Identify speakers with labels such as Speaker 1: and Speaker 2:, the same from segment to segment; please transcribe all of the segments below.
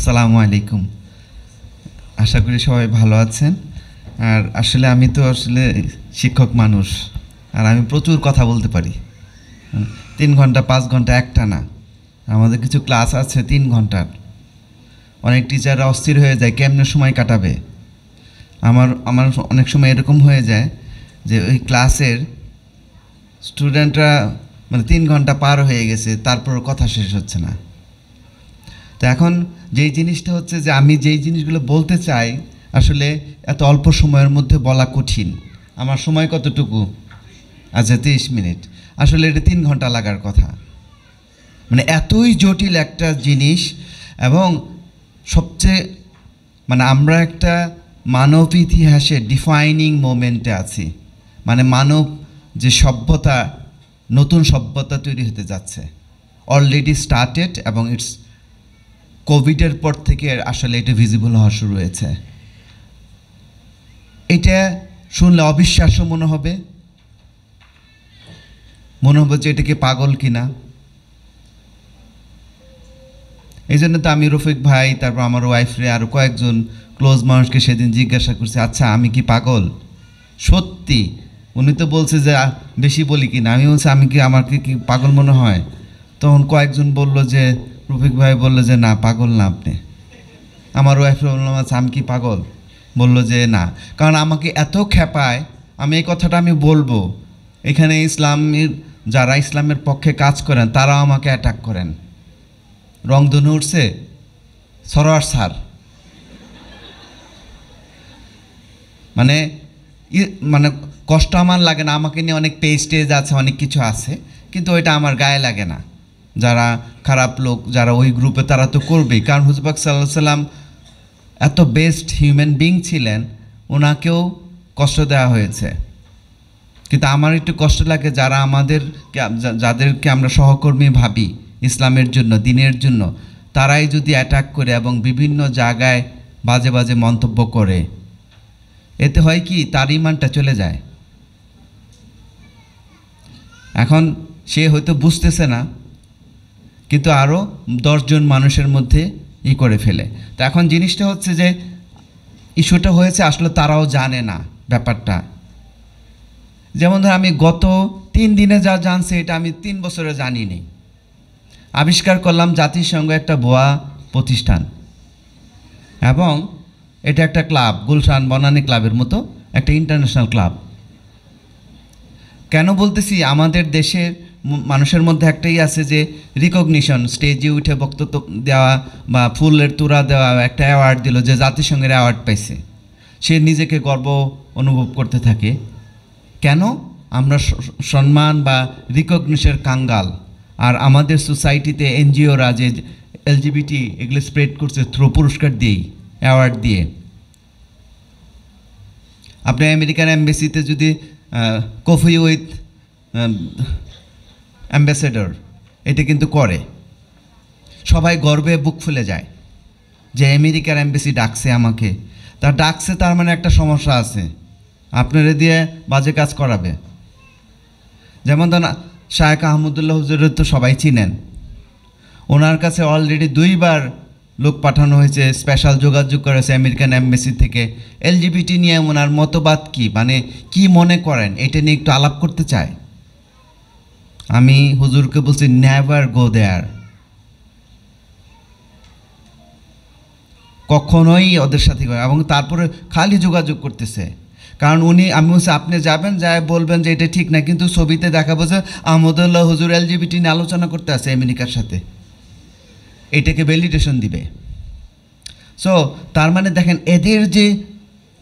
Speaker 1: আসসালামু আলাইকুম। আশা করি সবাই ভালো আছেন। আর আসলে আমি তো আসলে শিক্ষক মানুষ, আর আমি প্রচুর কথা বলতে পারি। 3 ঘন্টা 5 ঘন্টা একটা না, আমাদের কিছু ক্লাস আছে 3 ঘন্টার। অনেক টিচাররা অস্থির হয়ে যায় কেমনে সময় কাটাবে। আমার আমার অনেক সময় এরকম হয়ে যায় যে ওই ক্লাসের স্টুডেন্টরা মানে 3 ঘন্টা পার হয়ে গেছে, তারপর কথা শেষ হচ্ছে না। তো এখন যেই জিনিসটা হচ্ছে যে আমি যেই জিনিসগুলো বলতে চাই আসলে এত অল্প সময়ের মধ্যে বলা কঠিন। আমার সময় কতটুকু? আচ্ছা, 30 মিনিট। আসলে এটা 3 ঘন্টা লাগার কথা। মানে এতই জটিল একটা জিনিস। এবং সবচেয়ে মানে আমরা একটা মানব ইতিহাসে ডিফাইনিং মোমেন্টে আছি। মানে মানব যে সভ্যতা, নতুন সভ্যতা তৈরি হতে যাচ্ছে, অলরেডি স্টার্টেড, এবং ইটস কোভিডের পর থেকে আসলে এটা ভিজিবল হওয়া শুরু হয়েছে। এটা শুনলে অবিশ্বাস্য মনে হবে যে এটা কি পাগল কিনা। এই জন্য তো আমি রফিক ভাই, তারপর আমার ওয়াইফরে, আরও কয়েকজন ক্লোজ মানুষকে সেদিন জিজ্ঞাসা করছি, আচ্ছা আমি কি পাগল? সত্যি উনি তো বলছে যে বেশি বলি কিনা। আমি বলছি আমাকে কি পাগল মনে হয়? তখন কয়েকজন বলল যে, রফিক ভাই বললো যে না, পাগল না আপনি। আমার ওয়াইফরে বললাম, আচ্ছা আমি কি পাগল? বলল যে না, কারণ আমাকে এত খেপায়, আমি এই কথাটা আমি বলবো, এখানে যারা ইসলামের পক্ষে কাজ করেন তারাও আমাকে অ্যাটাক করেন। রংধনু উঠছে, সরোয়ার স্যার, মানে মানে কষ্ট আমার লাগে না। আমাকে নিয়ে অনেক পেজ টেজ আছে, অনেক কিছু আছে, কিন্তু ওইটা আমার গায়ে লাগে না। যারা খারাপ লোক, যারা ওই গ্রুপে, তারা তো করবেই, কারণ হুজুর পাক সাল্লাল্লাহু আলাইহি সাল্লাম এত বেস্ট হিউম্যান বিং ছিলেন, ওনাকেও কষ্ট দেওয়া হয়েছে। কিন্তু আমার একটু কষ্ট লাগে যাদেরকে আমরা সহকর্মী ভাবি ইসলামের জন্য, দিনের জন্য, তারাই যদি অ্যাটাক করে এবং বিভিন্ন জায়গায় বাজে বাজে মন্তব্য করে, এতে হয় কি তার ইমানটা চলে যায়। এখন সে হয়তো বুঝতেছে না, কিন্তু আরও 10 জন মানুষের মধ্যে করে ফেলে। তো এখন জিনিসটা হচ্ছে যে ইস্যুটা হয়েছে আসলে তারাও জানে না ব্যাপারটা। যেমন ধর, আমি গত 3 দিনে যা জানছি এটা আমি 3 বছরে জানিনি। আবিষ্কার করলাম জাতিসংঘ একটা ভুয়া প্রতিষ্ঠান, এবং এটা একটা ক্লাব, গুলশান বনানী ক্লাবের মতো একটা ইন্টারন্যাশনাল ক্লাব। কেন বলতেছি? আমাদের দেশের মানুষের মধ্যে একটাই আছে যে রিকগনিশন, স্টেজে উঠে বক্তব্য দেওয়া বা ফুলের তোড়া দেওয়া, একটা অ্যাওয়ার্ড দিল যে জাতিসংঘের অ্যাওয়ার্ড পাইছে, সে নিজেকে গর্ব অনুভব করতে থাকে। কেন? আমরা সম্মান বা রিকগনিশনের কাঙ্গাল। আর আমাদের সোসাইটিতে এনজিওরা যে এলজিবিটি এগুলো স্প্রেড করছে থ্রু পুরস্কার দিয়েই, অ্যাওয়ার্ড দিয়ে। আপনি আমেরিকান এম্বাসিতে যদি কফি উইথ অ্যাম্বাসেডর এটা কিন্তু করে, সবাই গর্বে বুক ফুলে যায় যে আমেরিকার এম্বাসি ডাকছে আমাকে। ডাকছে, তার মানে একটা সমস্যা আছে, আপনারা দিয়ে বাজে কাজ করাবে। যেমন ধরুন, শায়েখ আহমদুল্লাহ হুজুরের তো সবাই চিনেন। ওনার কাছে অলরেডি 2 বার লোক পাঠানো হয়েছে, স্পেশাল যোগাযোগ করেছে আমেরিকান এম্বাসি থেকে। এলজিবিটি নিয়ে ওনার মতবাদ কী, মানে কি মনে করেন, এটা নিয়ে একটু আলাপ করতে চায়। আমি হুজুরকে বলছি, নেভার গো দেয়ার, কখনোই ওদের সাথে। এবং তারপরে খালি যোগাযোগ করতেছে, কারণ আমি বলছি আপনি যাবেন, যায় বলবেন যে এটা ঠিক না, কিন্তু ছবিতে দেখাবো যে আহমদুল্লাহ হুজুর এলজিবিটি নিয়ে আলোচনা করতে আছে আমেরিকার সাথে, এটাকে ভ্যালিডেশন দিবে। সো তার মানে দেখেন এদের যে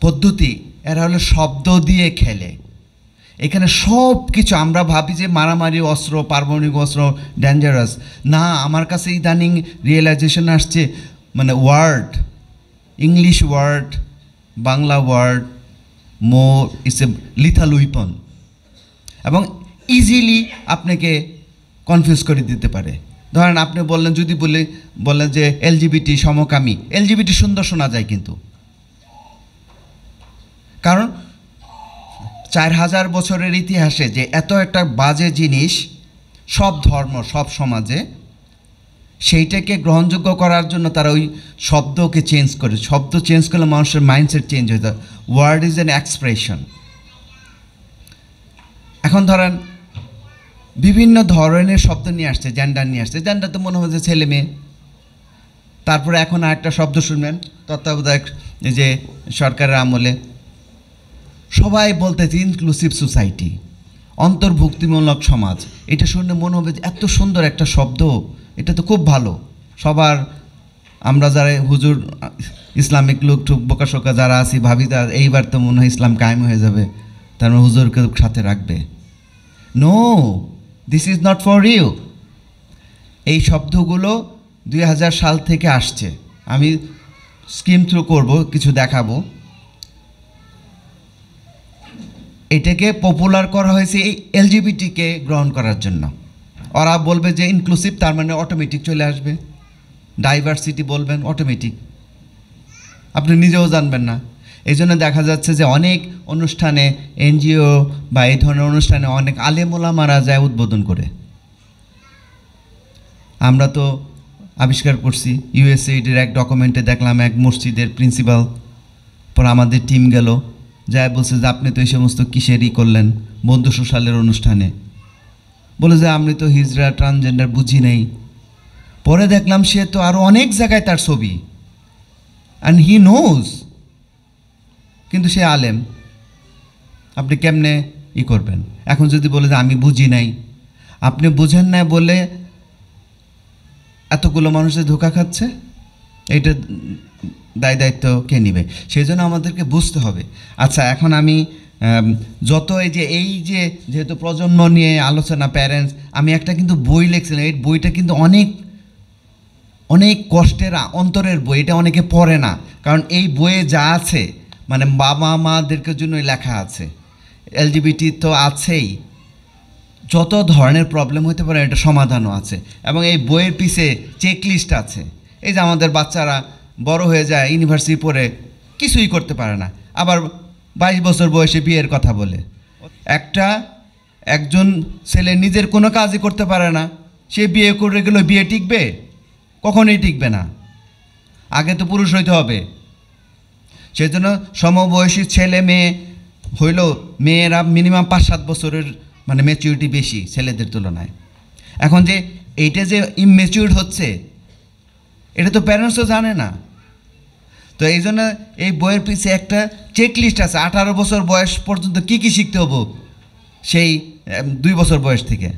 Speaker 1: পদ্ধতি, এরা হলো শব্দ দিয়ে খেলে। এখানে সব কিছু আমরা ভাবি যে মারামারি অস্ত্র, পারমাণবিক অস্ত্র ডেঞ্জারাস না। আমার কাছে ইদানিং রিয়েলাইজেশন আসছে, মানে word, English word, Bangla word, it's a lethal weapon, এবং ইজিলি আপনাকে কনফিউজ করে দিতে পারে। ধরেন আপনি বললেন, যদি বললেন যে এলজিবিটি সমকামী, এলজিবিটি সুন্দর শোনা যায়, কিন্তু কারণ 4000 বছরের ইতিহাসে যে এত একটা বাজে জিনিস সব ধর্ম, সব সমাজে, সেইটাকে গ্রহণযোগ্য করার জন্য তারা ওই শব্দকে চেঞ্জ করে। শব্দ চেঞ্জ করলে মানুষের মাইন্ডসেট চেঞ্জ হয়ে যায়। Word is an expression. এখন ধরেন বিভিন্ন ধরনের শব্দ নিয়ে আসছে, জেন্ডার নিয়ে আসছে। জেন্ডার তো মনে হয় যে ছেলে মেয়ে। তারপরে এখন আরেকটা শব্দ শুনবেন তত্ত্বাবধায়ক যে সরকারের আমলে সবাই বলতেছে ইনক্লুসিভ সোসাইটি, অন্তর্ভুক্তিমূলক সমাজ। এটা শুনলে মনে হবে যে এত সুন্দর একটা শব্দ, এটা তো খুব ভালো। সবার আমরা যারা হুজুর ইসলামিক লোক টুক বোকাশোকা যারা আছি ভাবি এইবার তো মনে হয় ইসলাম কায়েম হয়ে যাবে, তার মানে হুজুরকে সাথে রাখবে। No, this is not for you. এই শব্দগুলো 2000 সাল থেকে আসছে। আমি স্কিম থ্রু করব, কিছু দেখাবো। এটাকে পপুলার করা হয়েছে এই এলজিবিটিকে গ্রহণ করার জন্য। ওরা বলবে যে ইনক্লুসিভ, তার মানে অটোমেটিক চলে আসবে। ডাইভার্সিটি বলবেন, অটোমেটিক, আপনি নিজেও জানবেন না। এই জন্য দেখা যাচ্ছে যে অনেক অনুষ্ঠানে, এনজিও বা এই ধরনের অনুষ্ঠানে অনেক আলেমোলামারা যায় উদ্বোধন করে। আমরা তো আবিষ্কার করছি, ইউএসএইডের এক ডকুমেন্টে দেখলাম এক মসজিদের প্রিন্সিপাল, পর আমাদের টিম গেল, যাই বলছে যে আপনি তো এই সমস্ত কিসেরই করলেন বন্ধু সোশ্যালের অনুষ্ঠানে। বলে যে আমি তো হিজড়া ট্রান্সজেন্ডার বুঝি নেই। পরে দেখলাম সে তো আরও অনেক জায়গায় তার ছবি, অ্যান্ড হি নোজ, কিন্তু সে আলেম। আপনি কেমনে করবেন? এখন যদি বলে যে আমি বুঝি নাই, আপনি বুঝেন না বলে এতগুলো মানুষের ধোঁকা খাচ্ছে, এইটা দায়িত্ব কে নেবে? সেই জন্য আমাদেরকে বুঝতে হবে। আচ্ছা, এখন আমি যত এই যে যেহেতু প্রজন্ম নিয়ে আলোচনা, প্যারেন্টস, আমি একটা কিন্তু বই লিখছিলাম। এই বইটা কিন্তু অনেক অনেক কষ্টের অন্তরের বই। এটা অনেকে পড়ে না, কারণ এই বইয়ে যা আছে মানে বাবা মাদেরকে জন্যই লেখা আছে। এলজিবিটি তো আছেই, যত ধরনের প্রবলেম হতে পারে এটা সমাধানও আছে, এবং এই বইয়ের পিছে চেকলিস্ট আছে। এই যে আমাদের বাচ্চারা বড় হয়ে যায়, ইউনিভার্সিটি পড়ে কিছুই করতে পারে না, আবার 22 বছর বয়সে বিয়ের কথা বলে। একজন ছেলে নিজের কোনো কাজই করতে পারে না, সে বিয়ে করে গেল, বিয়ে টিকবে? কখনোই টিকবে না। আগে তো পুরুষ হইতে হবে। সেই জন্য সমবয়সী ছেলে মেয়ে হইলেও মেয়েরা মিনিমাম 5-7 বছরের মানে ম্যাচিউরিটি বেশি ছেলেদের তুলনায়। এখন যে এইটা যে ইমম্যাচিউর হচ্ছে, এটা তো প্যারেন্টসও জানে না। তো এই জন্য এই বইয়ের পিছে একটা চেকলিস্ট আছে, 18 বছর বয়স পর্যন্ত কী কী শিখতে হবো, সেই 2 বছর বয়স থেকে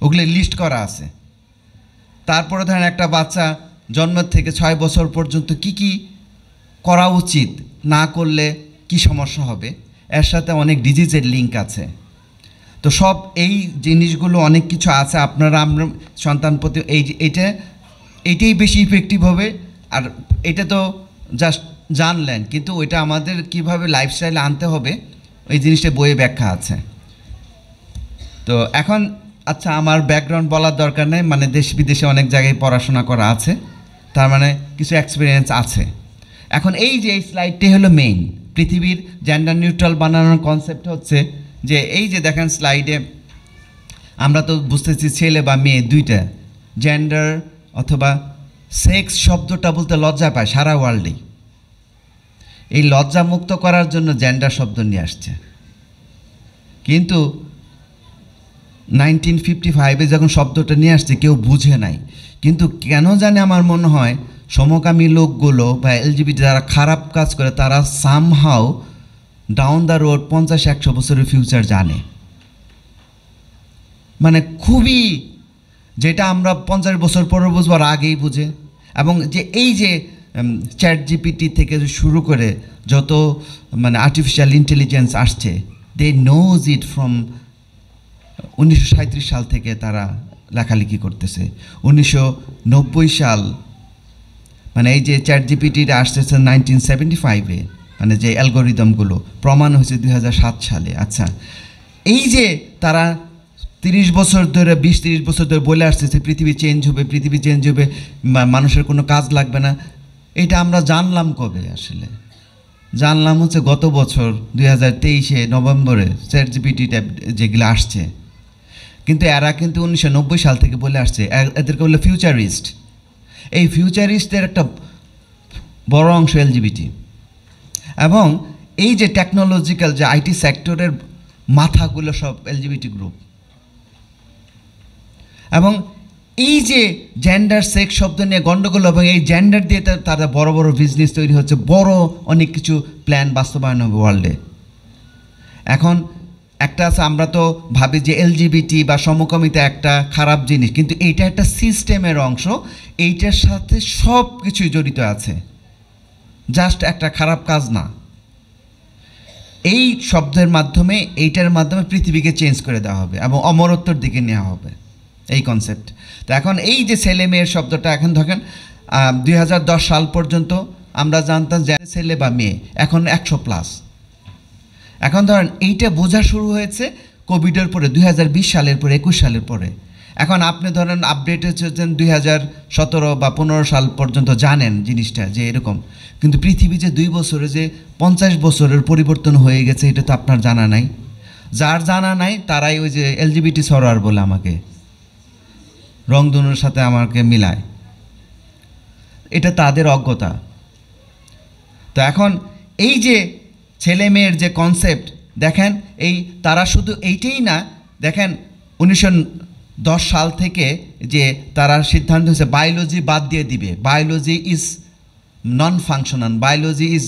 Speaker 1: ওগুলো লিস্ট করা আছে। তারপরে ধরেন একটা বাচ্চা জন্মের থেকে 6 বছর পর্যন্ত কি কি করা উচিত, না করলে কি সমস্যা হবে, এর সাথে অনেক ডিজিজের লিঙ্ক আছে। তো সব এই জিনিসগুলো অনেক কিছু আছে। আপনারা আমরা সন্তান প্রতি এইটাই বেশি ইফেক্টিভ হবে। আর এটা তো জাস্ট জানলেন, কিন্তু ওইটা আমাদের কিভাবে লাইফস্টাইলে আনতে হবে ওই জিনিসটা বইয়ে ব্যাখ্যা আছে। তো এখন আচ্ছা, আমার ব্যাকগ্রাউন্ড বলার দরকার নেই, মানে দেশ বিদেশে অনেক জায়গায় পড়াশোনা করা আছে, তার মানে কিছু এক্সপিরিয়েন্স আছে। এখন এই যে এই স্লাইডটি হলো মেইন, পৃথিবীর জেন্ডার নিউট্রাল বানানোর কনসেপ্ট হচ্ছে যে এই যে দেখেন স্লাইডে আমরা তো বুঝতেছি ছেলে বা মেয়ে দুইটা। জেন্ডার অথবা সেক্স শব্দটা বলতে লজ্জা পায় সারা ওয়ার্ল্ডেই। এই লজ্জা মুক্ত করার জন্য জেন্ডার শব্দ নিয়ে আসছে। কিন্তু 1955-এ যখন শব্দটা নিয়ে আসছে কেউ বুঝে নাই। কিন্তু কেন জানে আমার মনে হয় সমকামী লোকগুলো বা এলজিবিটি যারা খারাপ কাজ করে তারা সামহাও ডাউন দ্য রোড 50-100 বছরের ফিউচার জানে। মানে খুবই, যেটা আমরা 50 বছর পরে বুঝবো আর আগেই বুঝে। এবং যে এই যে চ্যাট জিপিটি থেকে শুরু করে যত মানে আর্টিফিশিয়াল ইন্টেলিজেন্স আসছে, দে নোজ ইট ফ্রম 1937 সাল থেকে তারা লেখালেখি করতেছে। 1990 সাল মানে এই যে চ্যাট জিপিটিটা আসতেছে 1975-এ, মানে যে অ্যালগোরিদমগুলো প্রমাণ হয়েছে 2007 সালে। আচ্ছা, এই যে তারা 30 বছর ধরে 20-30 বছর ধরে বলে আসতেছে পৃথিবী চেঞ্জ হবে, পৃথিবী চেঞ্জ হবে, মানুষের কোনো কাজ লাগবে না, এটা আমরা জানলাম কবে? আসলে জানলাম হচ্ছে গত বছর 2023-এ নভেম্বরে চ্যাট জিপিটিটা যেগুলো আসছে। কিন্তু এরা কিন্তু 1990 সাল থেকে বলে আসছে, এদেরকে বলে ফিউচারিস্ট। এই ফিউচারিস্টদের একটা বড় অংশ এলজিবিটি। এবং এই যে টেকনোলজিক্যাল যে আইটি সেক্টরের মাথাগুলো সব এলজিবিটি গ্রুপ। এবং এই যে জেন্ডার সেক্স শব্দ নিয়ে গণ্ডগোল এবং এই জেন্ডার দিয়ে তারা বড় বড় বিজনেস তৈরি হচ্ছে, বড় অনেক কিছু প্ল্যান বাস্তবায়ন হবে ওয়ার্ল্ডে। এখন একটা আছে, আমরা তো ভাবি যে এলজিবিটি বা সমকামিতা একটা খারাপ জিনিস, কিন্তু এইটা একটা সিস্টেমের অংশ, এইটার সাথে সব কিছুই জড়িত আছে, জাস্ট একটা খারাপ কাজ না। এই শব্দের মাধ্যমে, এইটার মাধ্যমে পৃথিবীকে চেঞ্জ করে দেওয়া হবে এবং অমরত্বর দিকে নেওয়া হবে এই কনসেপ্ট। তো এখন এই যে ছেলে মেয়ের শব্দটা, এখন দেখেন 2010 সাল পর্যন্ত আমরা জানতাম যে ছেলে বা মেয়ে, এখন 100+। এখন ধরেন এইটা বোঝা শুরু হয়েছে কোভিডের পরে, 2020 সালের পরে, 21 সালের পরে। এখন আপনি ধরেন আপডেট হচ্ছেন 2017 বা 15 সাল পর্যন্ত জানেন জিনিসটা যে এরকম, কিন্তু পৃথিবী যে 2 বছরে যে 50 বছরের পরিবর্তন হয়ে গেছে এটা তো আপনার জানা নাই। যার জানা নাই তারাই ওই যে এলজিবিটি সরার বলে আমাকে রংধনুর সাথে আমাকে মিলায়, এটা তাদের অজ্ঞতা। তো এখন এই যে ছেলে মেয়ের যে কনসেপ্ট দেখেন, এই তারা শুধু এইটাই না, দেখেন 1910 সাল থেকে যে তারা সিদ্ধান্ত হয়েছে বায়োলজি বাদ দিয়ে দিবে, biology is non functional, biology is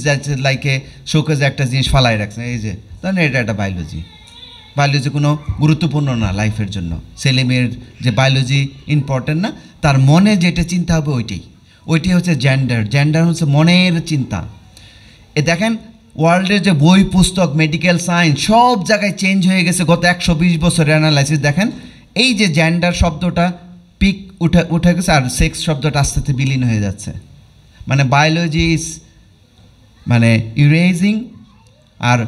Speaker 1: like a শোকেজে একটা জিনিস ফালাই রাখছে, এই যে ধরেন এটা একটা বায়োলজি কোনো গুরুত্বপূর্ণ না লাইফের জন্য, ছেলে মেয়ের যে বায়োলজি ইম্পর্টেন্ট না, তার মনে যেটা চিন্তা হবে ওইটাই হচ্ছে জেন্ডার। জেন্ডার হচ্ছে মনের চিন্তা। এ দেখেন ওয়ার্ল্ডের যে বই পুস্তক, মেডিকেল সায়েন্স সব জায়গায় চেঞ্জ হয়ে গেছে গত 120 বছরের অ্যানালাইসিস। দেখেন এই যে জেন্ডার শব্দটা পিক উঠে গেছে, আর সেক্স শব্দটা আস্তে আস্তে বিলীন হয়ে যাচ্ছে। মানে বায়োলজি ইজ মানে ইরেজিং, আর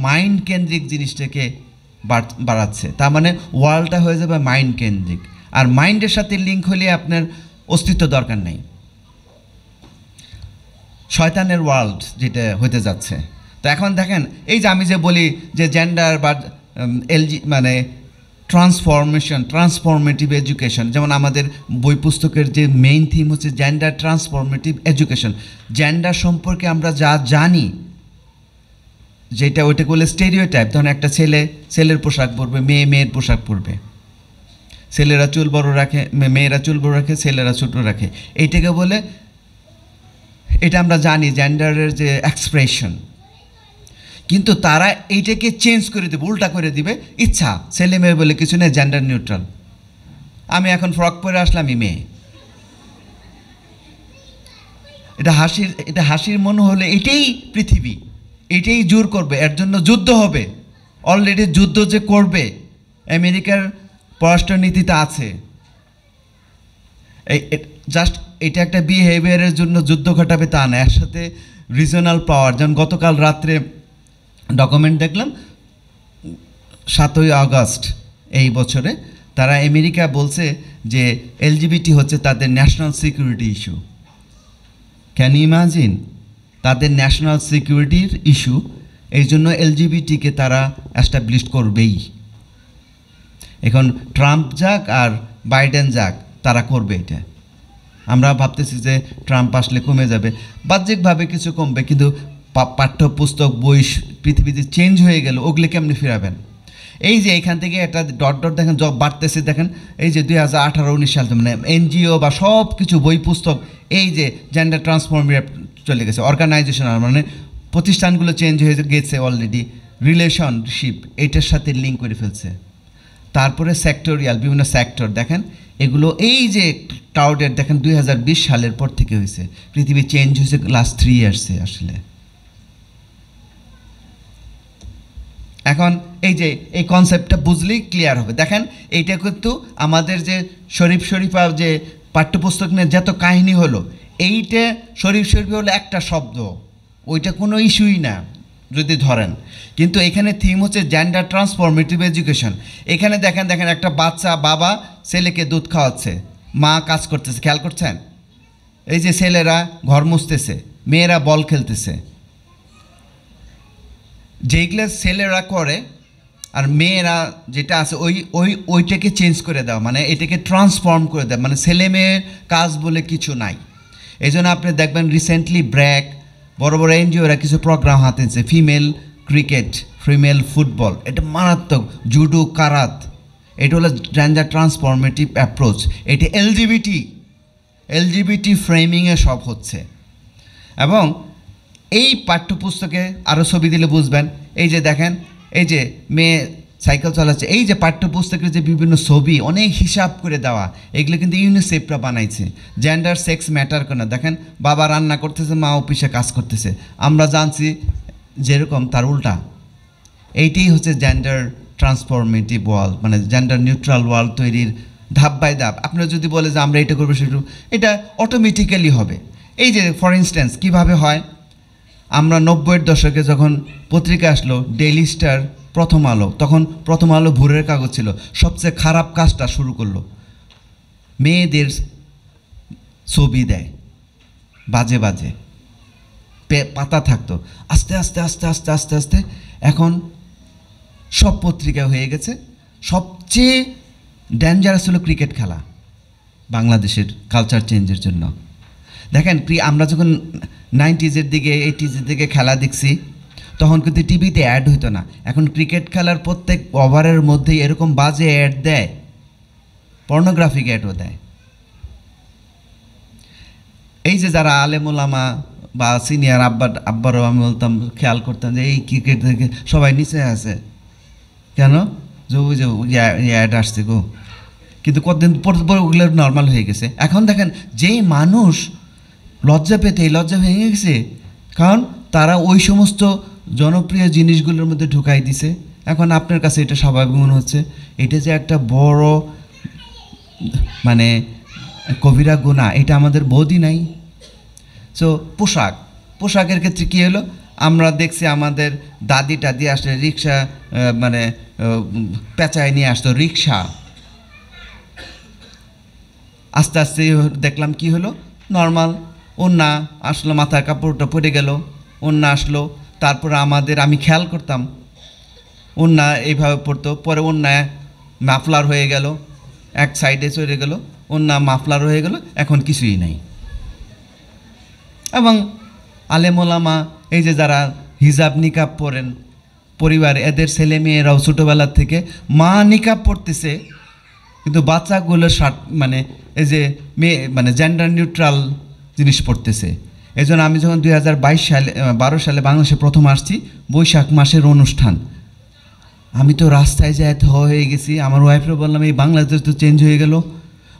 Speaker 1: মাইন্ড কেন্দ্রিক জিনিসটাকে বাড়াচ্ছে। তার মানে ওয়ার্ল্ডটা হয়ে যাবে মাইন্ড কেন্দ্রিক, আর মাইন্ডের সাথে লিঙ্ক হলে আপনার অস্তিত্ব দরকার নেই। শয়তানের ওয়ার্ল্ড যেটা হতে যাচ্ছে। তো এখন দেখেন এই যে আমি যে বলি যে জেন্ডার বা মানে ট্রান্সফরমেটিভ এডুকেশন, যেমন আমাদের বই পুস্তকের যে মেইন থিম হচ্ছে জেন্ডার ট্রান্সফরমেটিভ এডুকেশন। জেন্ডার সম্পর্কে আমরা যা জানি, যেটা ওইটা বলে স্টেরিওটাইপ, ধরুন একটা ছেলের পোশাক পরবে, মেয়ের পোশাক পরবে, ছেলেরা চুল বড় রাখে, মেয়েরা চুল বড় রাখে, ছেলেরা ছোট রাখে, এইটাকে বলে, এটা আমরা জানি জেন্ডারের যে এক্সপ্রেশন। কিন্তু তারা এইটাকে চেঞ্জ করে দেবে, উল্টা করে দিবে, ইচ্ছা ছেলে মেয়ে বলে কিছু নেই, জেন্ডার নিউট্রাল। আমি এখন ফ্রক পরে আসলাম, আমি মেয়ে। এটা হাসির মনে হলে এটাই পৃথিবী, এটাই জোর করবে, এর জন্য যুদ্ধ হবে। অলরেডি যুদ্ধ যে করবে আমেরিকার পররাষ্ট্রনীতিতে আছে। জাস্ট এটা একটা বিহেভিয়ারের জন্য যুদ্ধ ঘটাবে তা না, এর সাথে রিজনাল পাওয়ার। যেমন গতকাল রাত্রে ডকুমেন্ট দেখলাম, 7ই আগস্ট এই বছরে তারা আমেরিকা বলছে যে এলজিবিটি হচ্ছে তাদের national security issue. Can you imagine? তাদের ন্যাশনাল সিকিউরিটির ইস্যু, এই জন্য এলজিবিটিকে তারা অ্যাস্টাবলিশ করবেই। এখন ট্রাম্প যাক আর বাইডেন যাক, তারা করবে এটা। আমরা ভাবতেছি যে ট্রাম্প আসলে কমে যাবে, বাহ্যিকভাবে কিছু কমবে, কিন্তু পাঠ্যপুস্তক বই পৃথিবীতে চেঞ্জ হয়ে গেল, ওগুলো কেমনি ফিরাবেন? এই যে এখান থেকে একটা ডট দেখেন জব বাড়তেছে, দেখেন এই যে 2018-19 সাল মানে এনজিও বা সব কিছু বই পুস্তক, এই যে জেন্ডার ট্রান্সফরমেটিভ চলে গেছে, অর্গানাইজেশন মানে প্রতিষ্ঠানগুলো চেঞ্জ হয়ে গেছে অলরেডি, রিলেশনশিপ এইটার সাথে লিঙ্ক করে ফেলছে। তারপরে সেক্টরিয়াল বিভিন্ন সেক্টর দেখেন, এগুলো এই যে ক্রাউডের দেখেন 2020 সালের পর থেকে হয়েছে, পৃথিবী চেঞ্জ হয়েছে লাস্ট 3 ইয়ার্সে আসলে। এখন এই যে এই কনসেপ্টটা বুঝলেই ক্লিয়ার হবে। দেখেন এইটা কিন্তু আমাদের যে শরীফা যে পাঠ্যপুস্তক নিয়ে যত কাহিনী হলো, এইটা শরীফা হলো একটা শব্দ, ওইটা কোনো ইস্যুই না যদি ধরেন। কিন্তু এখানে থিম হচ্ছে জেন্ডার ট্রান্সফরমেটিভ এডুকেশন। এখানে দেখেন একটা বাচ্চা বাবা ছেলেকে দুধ খাওয়াচ্ছে, মা কাজ করতেছে, খেয়াল করছেন? এই যে ছেলেরা ঘর মুছতেছে, মেয়েরা বল খেলতেছে। যেইগুলো ছেলেরা করে আর মেয়েরা যেটা আছে ওইটাকে চেঞ্জ করে দেওয়া, মানে এটাকে ট্রান্সফর্ম করে দেওয়া, মানে ছেলে মেয়ের কাজ বলে কিছু নাই। এই জন্য আপনি দেখবেন রিসেন্টলি ব্র্যাক বড় বড় এনজিওরা কিছু প্রোগ্রাম হাতে নিচ্ছে, ফিমেল ক্রিকেট, ফিমেল ফুটবল, এটা মারাত্মক, জুডো, কারাত, এটা হলো জেন্ডার ট্রান্সফরমেটিভ অ্যাপ্রোচ। এটি এলজিবিটি ফ্রেমিংয়ে সব হচ্ছে। এবং এই পাঠ্যপুস্তকে আরও ছবি দিলে বুঝবেন। এই যে দেখেন, এই যে মেয়ে সাইকেল চালাচ্ছে, এই যে পাঠ্যপুস্তকের যে বিভিন্ন ছবি অনেক হিসাব করে দেওয়া, এগুলো কিন্তু ইউনিসেফরা বানাইছে। জেন্ডার সেক্স ম্যাটার করে না। দেখেন বাবা রান্না করতেছে, মা অফিসে কাজ করতেছে, আমরা জানছি যেরকম তার উল্টা। এইটাই হচ্ছে জেন্ডার ট্রান্সফরমেটিভ ওয়ার্ল্ড, মানে জেন্ডার নিউট্রাল ওয়ার্ল্ড তৈরির ধাপ বাই ধাপ। আপনারা যদি বলে যে আমরা এটা করবো সেটা, এটা অটোমেটিক্যালি হবে। এই যে ফর ইনস্ট্যান্স কীভাবে হয়, আমরা 90-এর দশকে যখন পত্রিকা আসলো ডেইলি স্টার, প্রথম আলো, তখন প্রথম আলো ভোরের কাগজ ছিল, সবচেয়ে খারাপ কাজটা শুরু করলো, মেয়েদের ছবি দেয় বাজে বাজে, পাতা থাকতো। আস্তে আস্তে আস্তে আস্তে আস্তে আস্তে এখন সব পত্রিকা হয়ে গেছে। সবচেয়ে ডেঞ্জারাস হলো ক্রিকেট খেলা বাংলাদেশের কালচার চেঞ্জের জন্য। দেখেন আমরা যখন 90s-এর দিকে 80s-এর দিকে খেলা দেখছি, তখন কিন্তু টিভিতে অ্যাড হইতো না। এখন ক্রিকেট খেলার প্রত্যেক ওভারের মধ্যেই এরকম বাজে অ্যাড দেয়, পর্নোগ্রাফিক অ্যাডও দেয়। এই যে যারা আলেম ওলামা বা সিনিয়র আব্বারও আমি বলতাম, খেয়াল করতাম যে এই ক্রিকেট থেকে সবাই নিচে আছে কেন, যে ওই যে অ্যাড আসছে গো। কিন্তু কতদিন পর ওগুলো নর্মাল হয়ে গেছে। এখন দেখেন যেই মানুষ লজ্জা পেতে এই লজ্জা ভেঙে গেছে, কারণ তারা ওই সমস্ত জনপ্রিয় জিনিসগুলোর মধ্যে ঢুকাই দিছে। এখন আপনার কাছে এটা স্বাভাবিক মনে হচ্ছে, এটা যে একটা বড় মানে কবিরা গুনাহ, এটা আমাদের বোধই নাই। সো পোশাকের ক্ষেত্রে কী হলো, আমরা দেখছি আমাদের দাদি টাদি আসলে রিক্সা মানে পেঁচায় নিয়ে আসতো রিক্সা, আস্তে আস্তে দেখলাম কি হলো, নর্মাল ওড়না আসলো, মাথার কাপড়টা পরে গেল, ওড়না আসলো। তারপরে আমি খেয়াল করতাম ওড়না এইভাবে পড়তো, পরে ওড়না মাফলার হয়ে গেল, এক সাইডে চলে গেল, ওড়না মাফলার হয়ে গেল, এখন কিছুই নাই। এবং আলেম ওলামা এই যে যারা হিজাব নিকাব পরেন পরিবার, এদের ছেলে মেয়েরাও ছোটোবেলার থেকে মা নিকাব পড়তেছে, কিন্তু বাচ্চাগুলো মানে এই যে মেয়ে মানে জেন্ডার নিউট্রাল জিনিস পড়তেছে। এই জন্য আমি যখন 2012 সালে বাংলাদেশে প্রথম আসছি, বৈশাখ মাসের অনুষ্ঠান, আমি তো রাস্তায় যায় হয়ে গেছি। আমার ওয়াইফরে বললাম এই বাংলাদেশ তো চেঞ্জ হয়ে গেল,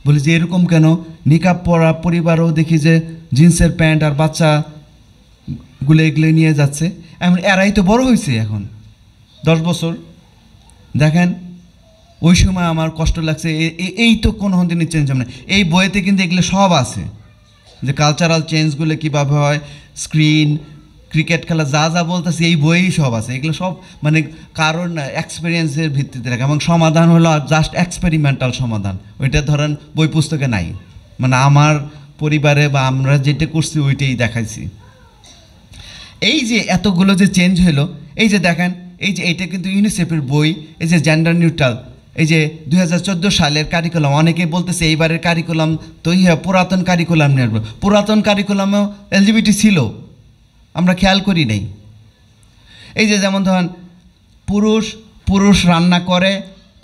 Speaker 1: বলি যে এরকম কেন, নিকাব পরা পরিবারও দেখি যে জিন্সের প্যান্ট আর বাচ্চাগুলো এগুলো নিয়ে যাচ্ছে। এমন এরাই তো বড় হয়েছে এখন 10 বছর। দেখেন ওই সময় আমার কষ্ট লাগছে, এই তো কোনো দিনই চেঞ্জ হবে না। এই বইতে কিন্তু এগুলো সব আছে, যে কালচারাল চেঞ্জগুলো কীভাবে হয়, স্ক্রিন, ক্রিকেট খেলা, যা যা বলতেছে এই বইয়েই সব আছে। এগুলো সব মানে কারণ এক্সপিরিয়েন্সের ভিত্তিতে রাখে, এবং সমাধান হলো জাস্ট এক্সপেরিমেন্টাল সমাধান, ওইটা ধরেন বই পুস্তকে নাই। মানে আমার পরিবারে বা আমরা যেটা করছি ওইটাই দেখাইছি। এই যে এতগুলো যে চেঞ্জ হলো, এই যে দেখেন, এই যে এইটা কিন্তু ইউনিসেফের বই, এই যে জেন্ডার নিউট্রাল, এই যে 2014 সালের কারিকুলাম, অনেকে বলতেছে এইবারের কারিকুলাম তো পুরাতন কারিকুলাম নিয়ে আসবো। পুরাতন কারিকুলামেও এলজিবিটি ছিল, আমরা খেয়াল করি নাই। এই যে যেমন ধরেন পুরুষ রান্না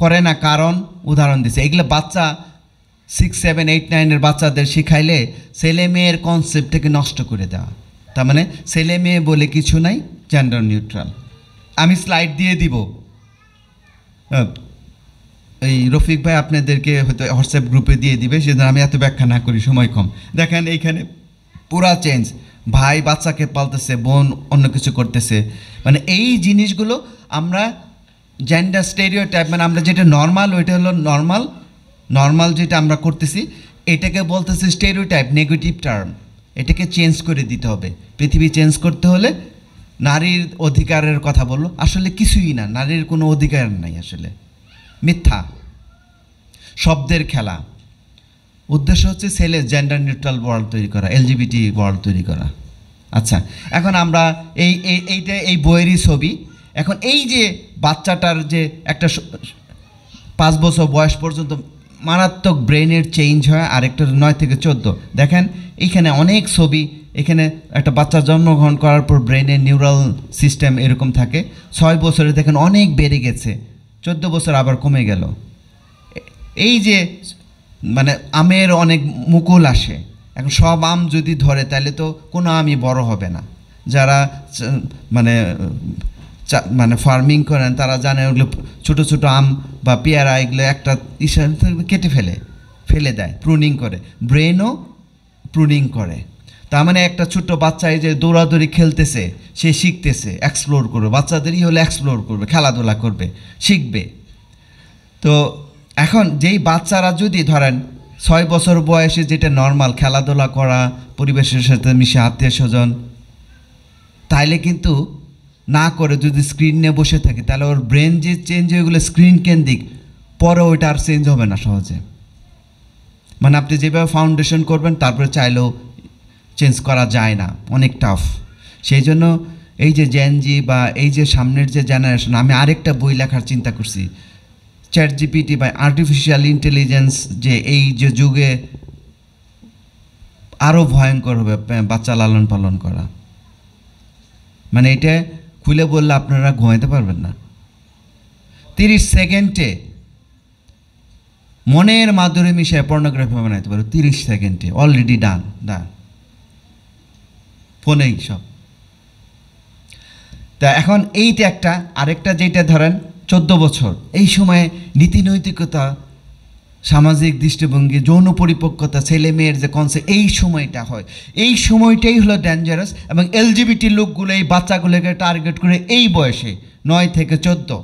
Speaker 1: করে না, কারণ উদাহরণ দিছে, এগুলো বাচ্চা 6, 7, 8, 9-এর বাচ্চাদের শিখাইলে ছেলে মেয়ের কনসেপ্টটাকে নষ্ট করে দেওয়া। তার মানে ছেলে মেয়ে বলে কিছু নাই, জেন্ডার নিউট্রাল। আমি স্লাইড দিয়ে দিব, এই রফিক ভাই আপনাদেরকে হয়তো হোয়াটসঅ্যাপ গ্রুপে দিয়ে দিবে, সেজন্য আমি এত ব্যাখ্যা না করি, সময় কম। দেখেন এইখানে পুরা চেঞ্জ, ভাই বাচ্চাকে পালতেছে, বোন অন্য কিছু করতেছে। মানে এই জিনিসগুলো আমরা জেন্ডার স্টেরিওটাইপ, মানে আমরা যেটা নর্মাল, ওইটা হলো নর্মাল যেটা আমরা করতেছি, এটাকে বলতেছি স্টেরিওটাইপ, নেগেটিভ টার্ম। এটাকে চেঞ্জ করে দিতে হবে। পৃথিবী চেঞ্জ করতে হলে নারীর অধিকারের কথা বললো, আসলে কিছুই না, নারীর কোনো অধিকার নাই, আসলে মিথ্যা, শব্দের খেলা। উদ্দেশ্য হচ্ছে জেন্ডার নিউট্রাল ওয়ার্ল্ড তৈরি করা, এলজিবিটি ওয়ার্ল্ড তৈরি করা। আচ্ছা, এখন আমরা এই বইয়েরই ছবি, এখন এই যে বাচ্চাটার যে একটা 5 বছর বয়স পর্যন্ত মারাত্মক ব্রেনের চেঞ্জ হয়, আরেকটা 9 থেকে 14। দেখেন এইখানে অনেক ছবি, এখানে একটা বাচ্চা জন্মগ্রহণ করার পর ব্রেনের নিউরাল সিস্টেম এরকম থাকে। 6 বছরে দেখেন অনেক বেড়ে গেছে, 14 বছর আবার কমে গেল। এই যে মানে আমের অনেক মুকুল আসে, এখন সব আম যদি ধরে তাহলে তো কোনো আমই বড় হবে না। যারা মানে মানে ফার্মিং করেন তারা জানে ওগুলো ছোটো ছোটো আম বা পেয়ারা এগুলো একটা কেটে ফেলে দেয়, প্রুনিং করে। ব্রেনও প্রুনিং করে। তার মানে একটা ছোট্ট বাচ্চা এই যে দৌড়াদৌড়ি খেলতেছে, সে শিখতেছে, এক্সপ্লোর করবে। বাচ্চাদেরই হলে এক্সপ্লোর করবে, খেলাধুলা করবে, শিখবে। তো এখন যেই বাচ্চারা যদি ধরেন 6 বছর বয়সে যেটা নর্মাল খেলাধুলা করা, পরিবেশের সাথে মিশে, আত্মীয় স্বজন, তাইলে কিন্তু না করে যদি স্ক্রিন নিয়ে বসে থাকে তাহলে ওর ব্রেন যে চেঞ্জ হয়ে গেলে স্ক্রিন কেন্দ্রিক, পরে ওইটা আর চেঞ্জ হবে না সহজে। মানে আপনি যেভাবে ফাউন্ডেশন করবেন তারপরে চাইলেও চেঞ্জ করা যায় না, অনেক টাফ। সেই জন্য এই যে জেনজি বা এই যে সামনের যে জেনারেশন, আমি আরেকটা বই লেখার চিন্তা করছি, চ্যাট জিপিটি বা আর্টিফিশিয়াল ইন্টেলিজেন্স, যে এই যে যুগে আরও ভয়ঙ্কর হবে বাচ্চা লালন পালন করা। মানে এটা খুলে বললে আপনারা ঘুমাইতে পারবেন না। 30 সেকেন্ডে মনের মাধুরী মিশিয়ে পর্নোগ্রাফি বানাইতে পারো, 30 সেকেন্ডে, অলরেডি ডান ফোনেই সব। তা এখন এইটা একটা, আরেকটা যেটা ধরেন 14 বছর, এই সময়ে নীতি নৈতিকতা, সামাজিক দৃষ্টিভঙ্গি, যৌন পরিপক্কতা, ছেলে মেয়ের যে কনসেপ্ট, এই সময়টা হয়, এই সময়টাই হলো ডেঞ্জারাস। এবং এলজিবিটি লোকগুলো এই বাচ্চাগুলোকে টার্গেট করে এই বয়সে 9 থেকে 14,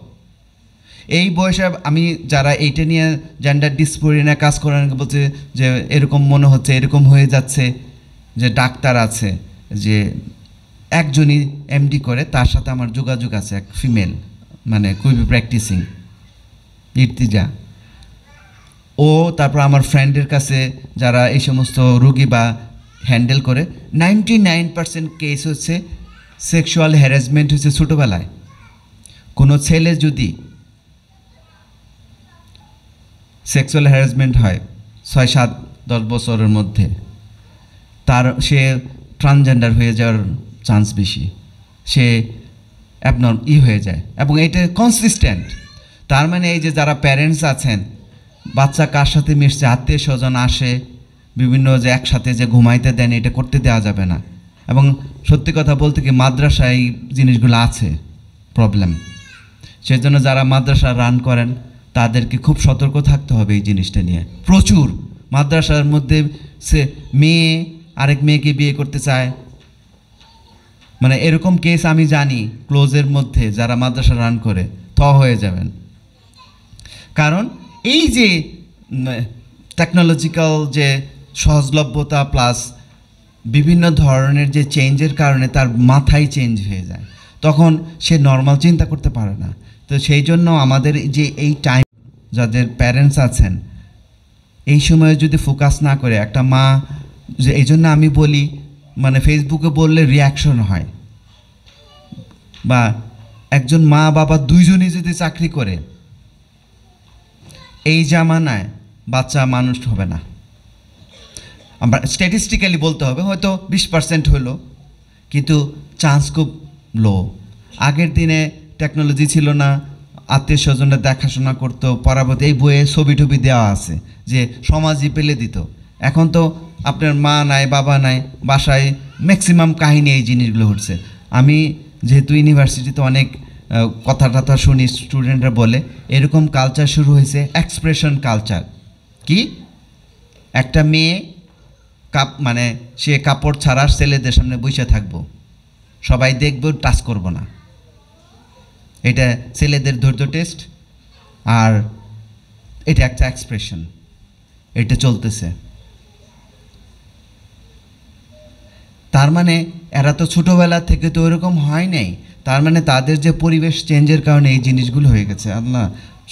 Speaker 1: এই বয়সে আমি যারা এইটা নিয়ে জেন্ডার ডিসফোরিয়া নিয়ে কাজ করেন বলছে যে এরকম মনে হচ্ছে, এরকম হয়ে যাচ্ছে, যে ডাক্তার আছে যে একজনই এমডি করে, তার সাথে আমার যোগাযোগ আছে, এক ফিমেল, মানে খুবই প্র্যাকটিসিং, ইর্তিজা। ও তারপর আমার ফ্রেন্ডের কাছে যারা এই সমস্ত রুগী বা হ্যান্ডেল করে, 99% কেস হচ্ছে সেক্সুয়াল হ্যারাসমেন্ট হচ্ছে ছোটোবেলায়। কোনো ছেলে যদি সেক্সুয়াল হ্যারাসমেন্ট হয় 6, 7, 10 বছরের মধ্যে, সে ট্রান্সজেন্ডার হয়ে যাওয়ার চান্স বেশি, সে হয়ে যায়। এবং এটা কনসিস্টেন্ট। তার মানে এই যে যারা প্যারেন্টস আছেন, বাচ্চা কার সাথে মিশছে, আত্মীয় স্বজন আসে বিভিন্ন, যে একসাথে যে ঘুমাইতে দেন, এটা করতে দেওয়া যাবে না। এবং সত্যি কথা বলতে কি, মাদ্রাসায় এই জিনিসগুলো আছে প্রবলেম। সেই জন্য যারা মাদ্রাসা রান করেন তাদেরকে খুব সতর্ক থাকতে হবে এই জিনিসটা নিয়ে। প্রচুর মাদ্রাসার মধ্যে সে মেয়ে আরেক মেয়েকে বিয়ে করতে চায়, মানে এরকম কেস আমি জানি ক্লোজের মধ্যে, যারা মাদ্রাসা রান করে হয়ে যাবেন। কারণ এই যে টেকনোলজিক্যাল যে সহজলভ্যতা প্লাস বিভিন্ন ধরনের যে চেঞ্জের কারণে তার মাথায় চেঞ্জ হয়ে যায়, তখন সে নর্মাল চিন্তা করতে পারে না। তো সেই জন্য আমাদের যে এই টাইম, যাদের প্যারেন্টস আছেন, এই সময়ে যদি ফোকাস না করে একটা মা, যে এই জন্য আমি বলি, মানে ফেসবুকে বললে রিয়াকশন হয়, বা একজন মা বাবা দুইজনই যদি চাকরি করে, এই জামানায় বাচ্চা মানুষ হবে না। আমরা স্ট্যাটিস্টিক্যালি বলতে হবে হয়তো 20% হলো, কিন্তু চান্স খুব লো। আগের দিনে টেকনোলজি ছিল না, আত্মীয় স্বজনরা দেখাশোনা করতো, পরবর্তী এই বইয়ে ছবি টবি দেওয়া আছে যে সমাজই পেলে দিত। এখন তো আপনার মা নাই, বাবা নাই, বাসায় ম্যাক্সিমাম কাহিনী এই জিনিসগুলো হচ্ছে। আমি যেহেতু ইউনিভার্সিটিতে অনেক কথা টথা শুনি, স্টুডেন্টরা বলে এরকম কালচার শুরু হয়েছে, এক্সপ্রেশন কালচার। কি, একটা মেয়ে মানে সে কাপড় ছাড়া ছেলেদের সামনে বসে থাকবো, সবাই দেখবো, টাচ করব না। এটা ছেলেদের ধৈর্য টেস্ট, আর এটা একটা এক্সপ্রেশন, এটা চলতেছে। তার মানে এরা তো ছোটোবেলা থেকে তো ওরকম হয় নাই, তার মানে তাদের যে পরিবেশ চেঞ্জের কারণে এই জিনিসগুলো হয়ে গেছে। আল্লাহ,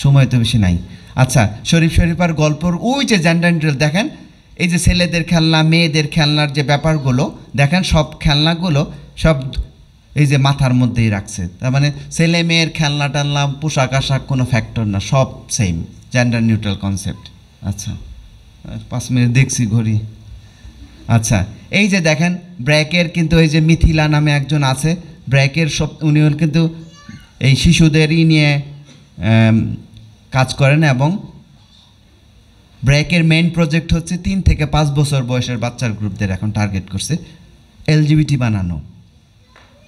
Speaker 1: সময় তো বেশি নাই। আচ্ছা, শরীফার গল্পর ওই যে জেন্ডার দেখেন, এই যে ছেলেদের খেলনা, মেয়েদের খেলনার যে ব্যাপারগুলো দেখেন, সব খেলনাগুলো সব এই যে মাথার মধ্যেই রাখছে, তার মানে ছেলে মেয়ের খেলনা টালনা পোশাক আশাক কোনো ফ্যাক্টর না, সব সেম, জেন্ডার নিউট্রাল কনসেপ্ট। আচ্ছা 5 মিনিট দেখছি ঘড়ি। আচ্ছা এই যে দেখেন ব্র্যাকের কিন্তু এই যে মিথিলা নামে একজন আছে, ব্র্যাকের সব উনি কিন্তু এই শিশুদেরই নিয়ে কাজ করেন, এবং ব্র্যাকের মেইন প্রজেক্ট হচ্ছে 3 থেকে 5 বছর বয়সের বাচ্চার গ্রুপদের এখন টার্গেট করছে এলজিবিটি বানানো,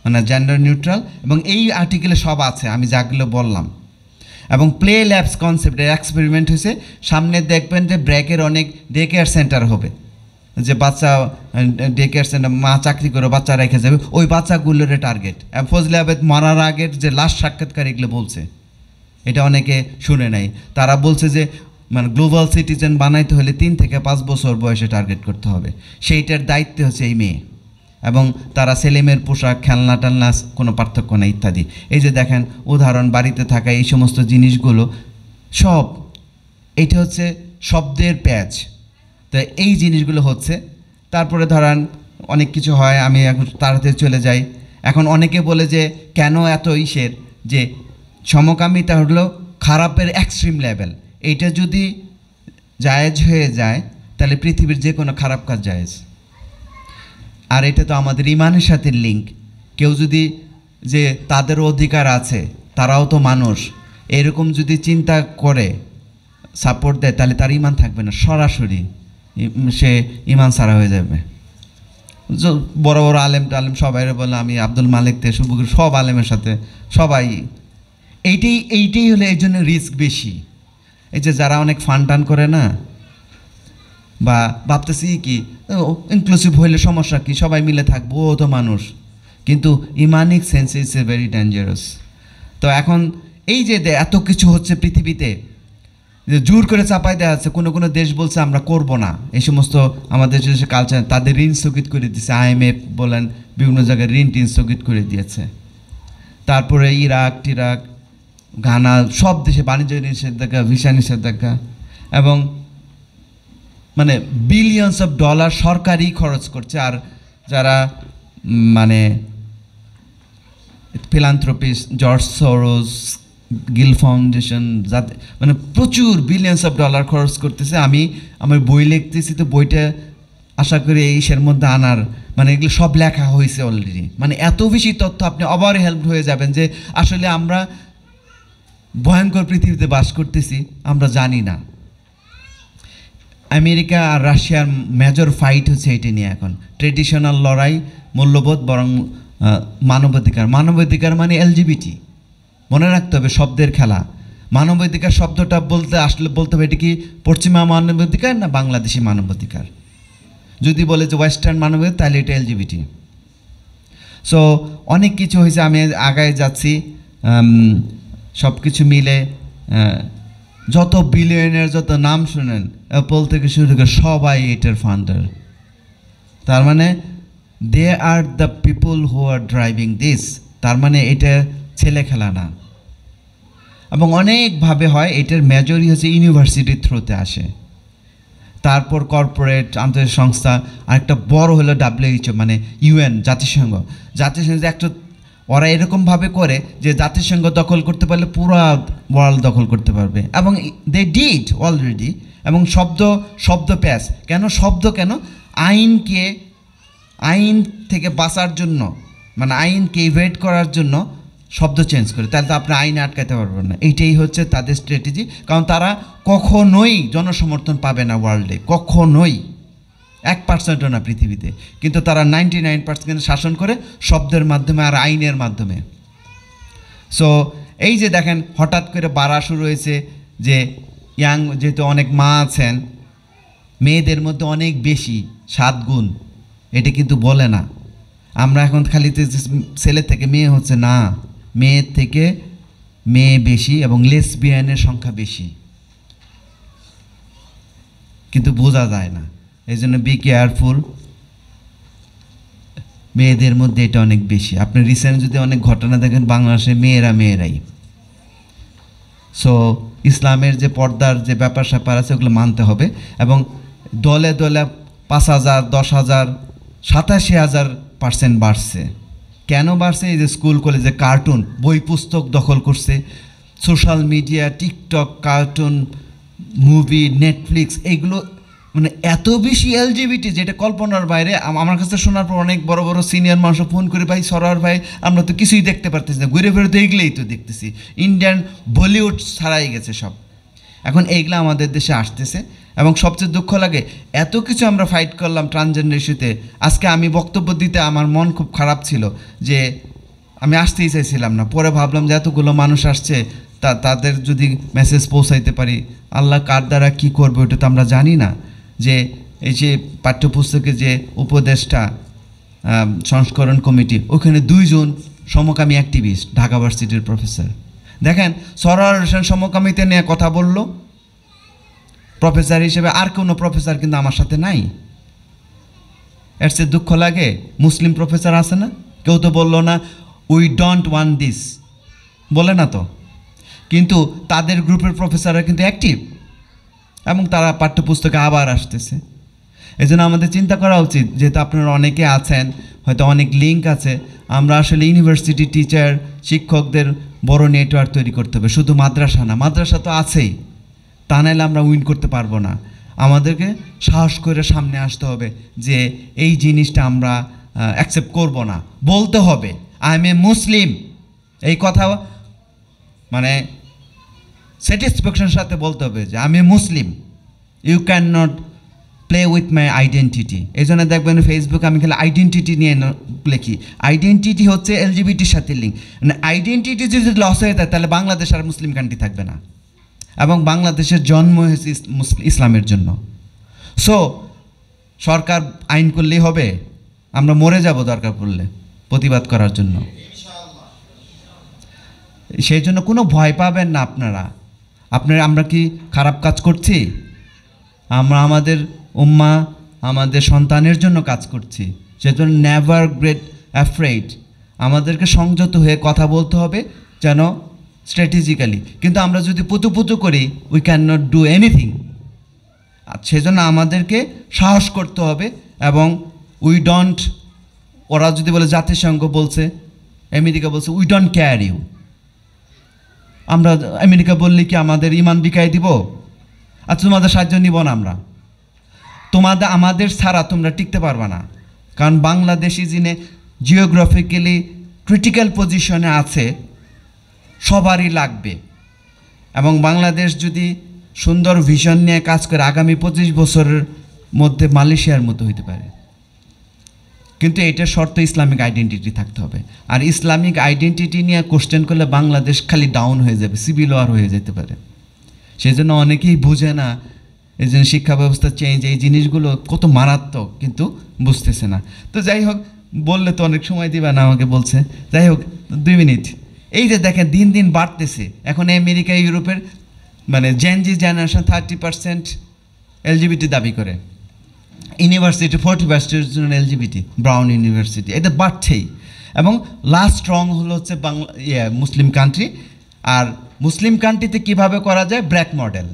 Speaker 1: মানে জেন্ডার নিউট্রাল, এবং এই আর্টিকেলে সব আছে আমি যাগুলো বললাম। এবং প্লে ল্যাবস কনসেপ্টের এক্সপেরিমেন্ট হয়েছে, সামনে দেখবেন যে ব্র্যাকের অনেক ডে কেয়ার সেন্টার হবে, যে বাচ্চা ডে কেয়ার সেন্টার মা চাকরি করে বাচ্চা রেখে যাবে, ওই বাচ্চাগুলোর টার্গেট। ফজলে আবেদ মরার আগের যে লাস্ট সাক্ষাৎকার এগুলো বলছে, এটা অনেকে শুনে নাই, তারা বলছে যে মানে গ্লোবাল সিটিজেন বানাইতে হলে 3 থেকে 5 বছর বয়সে টার্গেট করতে হবে, সেইটার দায়িত্ব হচ্ছে এই মেয়ে, এবং তারা ছেলেমেয়ের পোশাক খেলনা টালনা কোনো পার্থক্য নেই ইত্যাদি। এই যে দেখেন উদাহরণ, বাড়িতে থাকা এই সমস্ত জিনিসগুলো সব, এটা হচ্ছে শব্দের প্যাচ, তো এই জিনিসগুলো হচ্ছে। তারপরে ধরেন অনেক কিছু হয়, আমি এখন তাড়াতাড়ি চলে যাই। এখন অনেকে বলে যে কেন এত ইসের, যে সমকামিতা হলো খারাপের এক্সট্রিম লেভেল, এইটা যদি জায়েজ হয়ে যায় তাহলে পৃথিবীর যে কোনো খারাপ কাজ জায়েজ। আর এটা তো আমাদের ইমানের সাথে লিঙ্ক, কেউ যদি যে তাদেরও অধিকার আছে, তারাও তো মানুষ, এরকম যদি চিন্তা করে সাপোর্ট দেয় তাহলে তার ইমান থাকবে না, সরাসরি সে ইমান ছাড়া হয়ে যাবে। বড় বড় আলেম টালেম সবাই বলে, আমি আব্দুল মালিক থেকে শুরু করে সব আলেমের সাথে সবাই এইটাই হলে এই জন্য রিস্ক বেশি। এই যে যারা অনেক ফান টান করে না, বা ভাবতেছি কি ইনক্লুসিভ হইলে সমস্যা কি, সবাই মিলে থাকবো, ও তো মানুষ, কিন্তু ইমানিক sense is a very dangerous. তো এখন এই যে এত কিছু হচ্ছে পৃথিবীতে, যে জোর করে চাপাই দেওয়া আছে, কোনো কোনো দেশ বলছে আমরা করব না এই সমস্ত, আমাদের দেশের কালচার, তাদের ঋণ স্থগিত করে দিয়েছে, IMF বলেন বিভিন্ন জায়গায় ঋণ টিন স্থগিত করে দিয়েছে। তারপরে ইরাক টিরাক ঘানা সব দেশে বাণিজ্য নিষেধাজ্ঞা, ভিসা নিষেধাজ্ঞা, এবং মানে বিলিয়নস অফ ডলার সরকারই খরচ করছে। আর যারা মানে philanthropist, George Soros, Gill foundation, যাতে মানে প্রচুর বিলিয়নস অফ ডলার খরচ করতেছে। আমি আমার বই লিখতেছি, তো বইটা আশা করি এইসের মধ্যে আনার, মানে এগুলো সব লেখা হয়েছে অলরেডি, মানে এত বেশি তথ্য আপনি আবার হেল্প হয়ে যাবেন যে আসলে আমরা ভয়ঙ্কর পৃথিবীতে বাস করতেছি, আমরা জানি না। আমেরিকা আর রাশিয়ার মেজর ফাইট হচ্ছে এটি নিয়ে এখন, ট্রেডিশনাল লড়াই মূল্যবোধ বরং মানবাধিকার মানে এলজিবিটি, মনে রাখতে হবে শব্দের খেলা। মানবাধিকার শব্দটা বলতে হবে এটি কি পশ্চিমা মানবাধিকার না বাংলাদেশি মানবাধিকার। যদি বলে যে ওয়েস্টার্ন মানবাধিকার তাহলে এটা এলজিবিটি। সো অনেক কিছু হয়েছে, আমি আগায় যাচ্ছি। সব কিছু মিলে যত বিলিয়নের যত নাম শুনেন অ্যাপল থেকে শুরু করে সবাই এটার ফান্ডার। তার মানে they are the people who are driving this, তার মানে এটা ছেলে খেলা না। এবং অনেকভাবে হয়, এটার মেজরই হচ্ছে ইউনিভার্সিটির থ্রুতে আসে, তারপর কর্পোরেট আন্তর্জাতিক সংস্থা, আরেকটা বড় হলো WHO মানে UN জাতিসংঘ একটা, ওরা এরকমভাবে করে যে জাতিসংঘ দখল করতে পারলে পুরো ওয়ার্ল্ড দখল করতে পারবে, এবং দে ডিড অলরেডি। এবং শব্দ প্যাস কেন, কেন আইন থেকে বাঁচার জন্য, মানে আইনকে ইভেড করার জন্য শব্দ চেঞ্জ করে, তাহলে তো আপনি আইনে আটকাতে পারবেন না। এইটাই হচ্ছে তাদের স্ট্র্যাটেজি, কারণ তারা কখনোই জনসমর্থন পাবে না ওয়ার্ল্ডে, কখনোই 1%ও না পৃথিবীতে, কিন্তু তারা 99% শাসন করে শব্দের মাধ্যমে আর আইনের মাধ্যমে। সো এই যে দেখেন হঠাৎ করে বাড়া শুরু হয়েছে, যে যেহেতু অনেক মা আছেন, মেয়েদের মধ্যে অনেক বেশি 7 গুণ, এটা কিন্তু বলে না। আমরা এখন খালি ছেলে থেকে মেয়ে হচ্ছে না, মেয়ের থেকে মেয়ে বেশি, এবং লেসবিয়ানের সংখ্যা বেশি, কিন্তু বোঝা যায় না। এই জন্য বি কেয়ারফুল, মেয়েদের মধ্যে এটা অনেক বেশি। আপনি রিসেন্ট যদি অনেক ঘটনা দেখেন, বাংলাদেশে মেয়েরাই। সো ইসলামের যে পর্দার যে ব্যাপার স্যাপার আছে ওগুলো মানতে হবে, এবং দলে 5,000, 10,000, 87,000% বাড়ছে কেন বাড়ছে? এই যে স্কুল কলেজে কার্টুন, বই পুস্তক দখল করছে, social media, TikTok, cartoon, movie, Netflix, এইগুলো মানে এত বেশি এলজিবিটি যেটা কল্পনার বাইরে। আমার কাছে শোনার পর অনেক বড় বড় সিনিয়র মানুষ ফোন করে, ভাই সরার ভাই আমরা তো কিছুই দেখতে পারতেছি না, ঘুরে ফিরে তো এগুলোই তো দেখতেছি, ইন্ডিয়ান বলিউড ছাড়াই গেছে সব। এখন এইগুলো আমাদের দেশে আসতেছে এবং সবচেয়ে দুঃখ লাগে এত কিছু আমরা ফাইট করলাম ট্রান্সজেন্ডার ইস্যুতে। আজকে আমি বক্তব্য দিতে আমার মন খুব খারাপ ছিল যে আমি আসতেই চাইছিলাম না, পরে ভাবলাম যে এতগুলো মানুষ আসছে তাদের যদি মেসেজ পৌঁছাইতে পারি, আল্লাহ কার দ্বারা কী করবে ওটা তো আমরা জানি না। যে এই যে পাঠ্যপুস্তকে যে উপদেষ্টা সংস্করণ কমিটি, ওখানে 2 জন সমকামী অ্যাক্টিভিস্ট, ঢাকা ভার্সিটির প্রফেসর। দেখেন সরোয়ার হোসেন সমকামিতে নিয়ে কথা বলল প্রফেসর হিসেবে, আর কোনো প্রফেসর কিন্তু আমার সাথে নাই। এর চেয়ে দুঃখ লাগে, মুসলিম প্রফেসর আছে না, কেউ তো বললো না উই ডোন্ট ওয়ান্ট দিস, বলে না তো, কিন্তু তাদের গ্রুপের প্রফেসররা কিন্তু অ্যাক্টিভ এবং তারা পাঠ্যপুস্তকে আবার আসতেছে। এই জন্য আমাদের চিন্তা করা উচিত, যেহেতু আপনারা অনেকে আছেন, হয়তো অনেক লিঙ্ক আছে, আমরা আসলে ইউনিভার্সিটি টিচার শিক্ষকদের বড় নেটওয়ার্ক তৈরি করতে হবে। শুধু মাদ্রাসা না, মাদ্রাসা তো আছেই, তা নাহলে আমরা উইন করতে পারবো না। আমাদেরকে সাহস করে সামনে আসতে হবে যে এই জিনিসটা আমরা অ্যাকসেপ্ট করব না, বলতে হবে আই এম এ মুসলিম। এই কথা মানে স্যাটিসফ্যাকশনের সাথে বলতে হবে যে আমি Muslim, you can not play with my identity. এই জন্য দেখবেন ফেসবুকে আমি খালি আইডেন্টিটি নিয়ে লিখি। আইডেন্টিটি হচ্ছে এলজিবিটির সাথে লিঙ্ক। মানে আইডেন্টিটি যদি লস হয়ে যায় তাহলে বাংলাদেশ আর মুসলিম কান্ট্রি থাকবে না, এবং বাংলাদেশের জন্ম হয়েছে ইসলামের জন্য। সো সরকার আইন করলেই হবে? আমরা মরে যাব দরকার পড়লে প্রতিবাদ করার জন্য। সেই জন্য কোনো ভয় পাবেন না আপনারা। আমরা কি খারাপ কাজ করছি? আমরা আমাদের উম্মা, আমাদের সন্তানের জন্য কাজ করছি। সেজন্য নেভার গেট অ্যাফ্রেড। আমাদেরকে সংযত হয়ে কথা বলতে হবে, যেন স্ট্র্যাটেজিক্যালি। কিন্তু আমরা যদি পুতু করি, we can not do anything. সেজন্য আমাদেরকে সাহস করতে হবে এবং উই ডোন্ট, ওরা যদি বলে জাতিসংঘ বলছে, আমেরিকা বলছে, উই ডোন্ট কেয়ার ইউ। আমরা আমেরিকা বললে কি আমাদের ইমান বিকায় দিব? আচ্ছা তোমাদের সাহায্য নিব না আমরা, আমাদের ছাড়া তোমরা টিকতে পারবে না। কারণ বাংলাদেশি যিনি জিওগ্রাফিক্যালি ক্রিটিক্যাল পজিশনে আছে, সবারই লাগবে। এবং বাংলাদেশ যদি সুন্দর ভিশন নিয়ে কাজ করে, আগামী 25 বছরের মধ্যে মালয়েশিয়ার মতো হইতে পারে। কিন্তু এটার শর্ত ইসলামিক আইডেন্টিটি থাকতে হবে। আর ইসলামিক আইডেন্টিটি নিয়ে কোশ্চেন করলে বাংলাদেশ খালি ডাউন হয়ে যাবে, সিভিল ওয়ার হয়ে যেতে পারে। সেই জন্য অনেকেই বুঝে না, এই জন্য শিক্ষা ব্যবস্থা চেঞ্জ, এই জিনিসগুলো কত মারাত্মক, কিন্তু বুঝতেছে না। তো যাই হোক, বললে তো অনেক সময় দিবা না, আমাকে বলছে। যাই হোক 2 মিনিট। এই যে দেখেন দিন দিন বাড়তেছে। এখন আমেরিকা, ইউরোপের মানে জেনজি জেনারেশন 30% এলজিবিটি দাবি করে। ইউনিভার্সিটি 40% জন্য এলজিবিটি, ব্রাউন ইউনিভার্সিটি, এটা বাড়ছেই। এবং লাস্ট স্ট্রং হলো হচ্ছে মুসলিম কান্ট্রি। আর মুসলিম কান্ট্রিতে কীভাবে করা যায়? ব্র্যাক মডেল।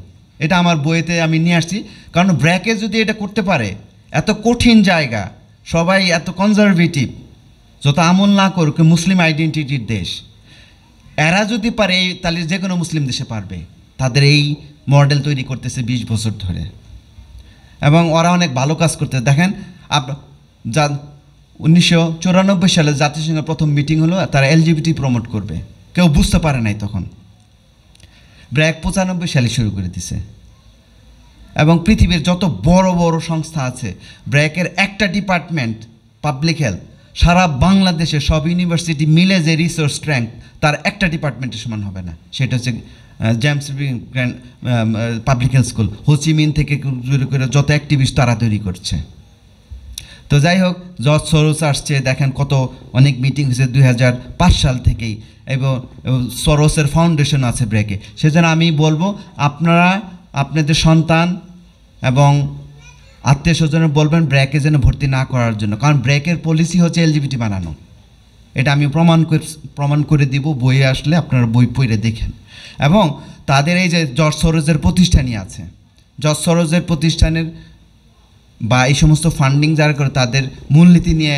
Speaker 1: এটা আমার বইতে আমি নিয়ে আসছি। কারণ ব্র্যাকে যদি এটা করতে পারে, এত কঠিন জায়গা, সবাই এত কনজারভেটিভ, যত আমল না করুক, মুসলিম আইডেন্টিটির দেশ, এরা যদি পারে তাহলে যে কোনো মুসলিম দেশে পারবে। তাদের এই মডেল তৈরি করতেছে 20 বছর ধরে, এবং ওরা অনেক ভালো কাজ করতে। দেখেন 1994 সালে জাতিসংঘের প্রথম মিটিং হলো, তারা এলজিবিটি প্রমোট করবে, কেউ বুঝতে পারে নাই তখন। ব্র্যাক 95 সালে শুরু করে দিছে। এবং পৃথিবীর যত বড় বড় সংস্থা আছে, ব্র্যাকের একটা ডিপার্টমেন্ট পাবলিক হেলথ, সারা বাংলাদেশে সব ইউনিভার্সিটি মিলে যে রিসোর্স স্ট্রেংথ, তার একটা ডিপার্টমেন্টের সমান হবে না। সেটা হচ্ছে James grand public health school, Ho Chi Minh থেকে শুরু করে যত অ্যাক্টিভিস্ট তারা তৈরি করছে। তো যাই হোক, জর্জ সরোস আসছে, দেখেন কত অনেক মিটিং হয়েছে 2005 সাল থেকেই, এবং সরোসের ফাউন্ডেশন আছে ব্র্যাকে। সেজন্য আমি বলবো আপনারা আপনাদের সন্তান এবং আত্মীয় স্বজনের বলবেন ব্র্যাকে যেন ভর্তি না করার জন্য। কারণ ব্র্যাকের পলিসি হচ্ছে এলজিবিটি বানানো। এটা আমি প্রমাণ করে দিব, বইয়ে আসলে আপনারা বই পড়ে দেখেন। এবং তাদের এই যে জর্জ সরোজের প্রতিষ্ঠানই আছে, জর্জ সরোজের প্রতিষ্ঠানের বা এই সমস্ত ফান্ডিং যারা করে, তাদের মূলনীতি নিয়ে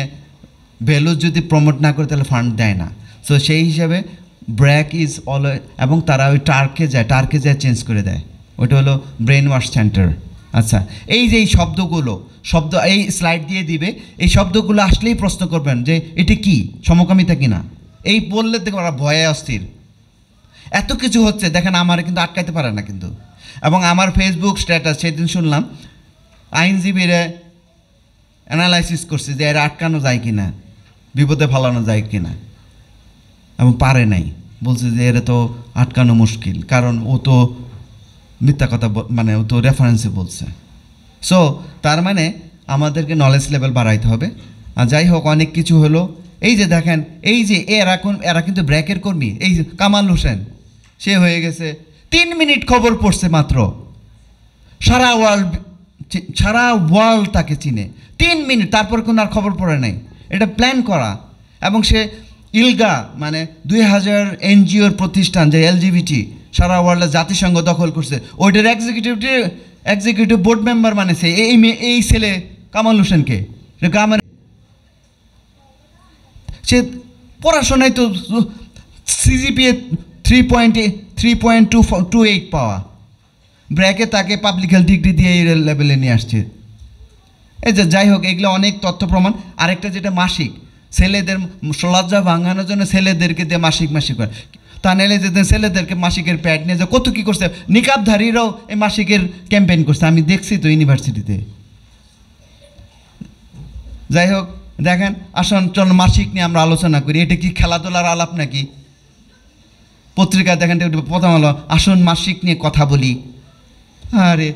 Speaker 1: ভ্যালুজ যদি প্রমোট না করে তাহলে ফান্ড দেয় না। সো সেই হিসাবে ব্র্যাক ইজ অলওয়েজ, এবং তারা ওই টার্কে যায় চেঞ্জ করে দেয়, ওইটা হলো ব্রেন ওয়াশ সেন্টার। আচ্ছা, এই যে এই শব্দগুলো এই স্লাইড দিয়ে দিবে, এই শব্দগুলো আসলেই প্রশ্ন করবেন যে এটি কি সমকামিতা কিনা, এই বললে দেখো ওরা ভয়ে অস্থির। এত কিছু হচ্ছে দেখেন, আমার কিন্তু আটকাইতে পারে না কিন্তু। এবং আমার ফেসবুক স্ট্যাটাস সেদিন শুনলাম আইনজীবীরা অ্যানালাইসিস করছে যে এরা আটকানো যায় কিনা, বিপদে ফেলানো যায় কিনা, এবং পারে নাই, বলছে যে এরা তো আটকানো মুশকিল, কারণ ও তো মিথ্যা কথা, মানে ও তো রেফারেন্সে বলছে। সো তার মানে আমাদেরকে নলেজ লেভেল বাড়াইতে হবে। আর যাই হোক, অনেক কিছু হলো। এই যে দেখেন, এই যে এরা কিন্তু ব্র্যাকের কর্মী। এই যে কামাল হোসেন, সে হয়ে গেছে 3 মিনিট খবর পড়ছে মাত্র, সারা ওয়ার্ল্ড তাকে চিনে 3 মিনিট, তারপর কোনো আর খবর পড়ে নাই। এটা প্ল্যান করা। এবং সে ইলগা, মানে 2000 এনজিওর প্রতিষ্ঠান যে এলজিবিটি সারা ওয়ার্ল্ডে জাতিসংঘ দখল করছে, ওইটার এক্সিকিউটিভ বোর্ড মেম্বার মানেছে এই ছেলে কামাল হোসেনকে। সে পড়াশোনায় তো সিজিপিএ 3.28 পাওয়া, ব্র্যাকে তাকে পাবলিক হেলথ ডিগ্রি দিয়ে এই লেভেলে নিয়ে আসছে। এই যে যাই হোক, এগুলো অনেক তথ্য প্রমাণ। আরেকটা যেটা মাসিক, ছেলেদের লজ্জা ভাঙানোর জন্য ছেলেদেরকে দিয়ে মাসিক করে, তা নাহলে যে ছেলেদেরকে মাসিকের প্যাড নিয়ে যে কত কী করছে, নিকাবধারীরাও এই মাসিকের ক্যাম্পেইন করছে, আমি দেখছি তো ইউনিভার্সিটিতে। যাই হোক, দেখেন, আসুন চল মাসিক নিয়ে আমরা আলোচনা করি। এটা কি খেলাধুলার আলাপ নাকি? পত্রিকা দেখেন, প্রথম হলো আসুন মাসিক নিয়ে কথা বলি। আরে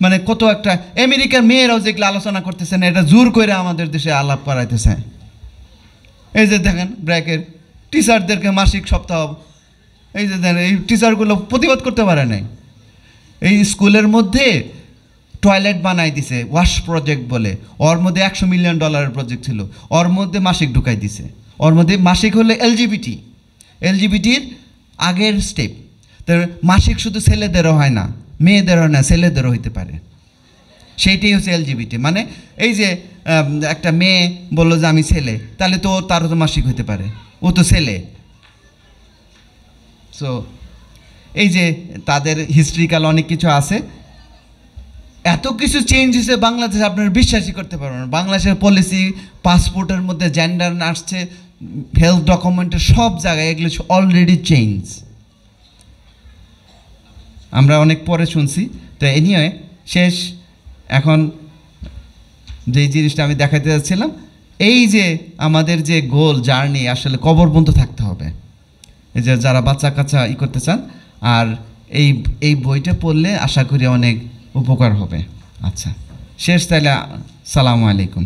Speaker 1: মানে কত একটা, আমেরিকার মেয়েরাও যেগুলো আলোচনা করতেছে না, এটা জোর করে আমাদের দেশে আলাপ করাইতেছে। এই যে দেখেন, ব্র্যাকের টিচারদেরকে মাসিক সপ্তাহ, এই যে দেখেন, এই টিচারগুলো প্রতিবাদ করতে পারে নাই। এই স্কুলের মধ্যে টয়লেট বানাই দিছে, ওয়াশ প্রজেক্ট বলে, ওর মধ্যে $100 মিলিয়ন প্রজেক্ট ছিল, ওর মধ্যে মাসিক ঢুকাই দিছে। ওর মধ্যে মাসিক হলে এলজিবিটির আগের স্টেপ। তো মাসিক শুধু ছেলেদেরও হয় না, মেয়েদেরও হয় না, ছেলেদেরও হইতে পারে। সেইটাই হচ্ছে এলজিবিটি। মানে এই যে একটা মেয়ে বললো যে আমি ছেলে, তাহলে তো তারও তো মাসিক হইতে পারে, ও তো ছেলে। সো এই যে তাদের হিস্ট্রিক্যাল অনেক কিছু আছে। এত কিছু চেঞ্জ হয়েছে বাংলাদেশে, আপনারা বিশ্বাসই করতে পারবেন না। বাংলাদেশের পলিসি, পাসপোর্টের মধ্যে জেন্ডার আসছে, হেলথ ডকুমেন্টের সব জায়গায় এগুলো অলরেডি চেঞ্জ। আমরা অনেক পরে শুনছি। তো এ নিয়ে শেষ, এখন যেই জিনিসটা আমি দেখাতে যাচ্ছিলাম, এই যে আমাদের যে গোল জার্নি, আসলে কবর পর্যন্ত থাকতে হবে। এই যে যারা বাচ্চা কাচ্চা করতে চান, আর এই বইটা পড়লে আশা করি অনেক উপকার হবে। আচ্ছা, শেষ তাহলে, সালামু আলাইকুম।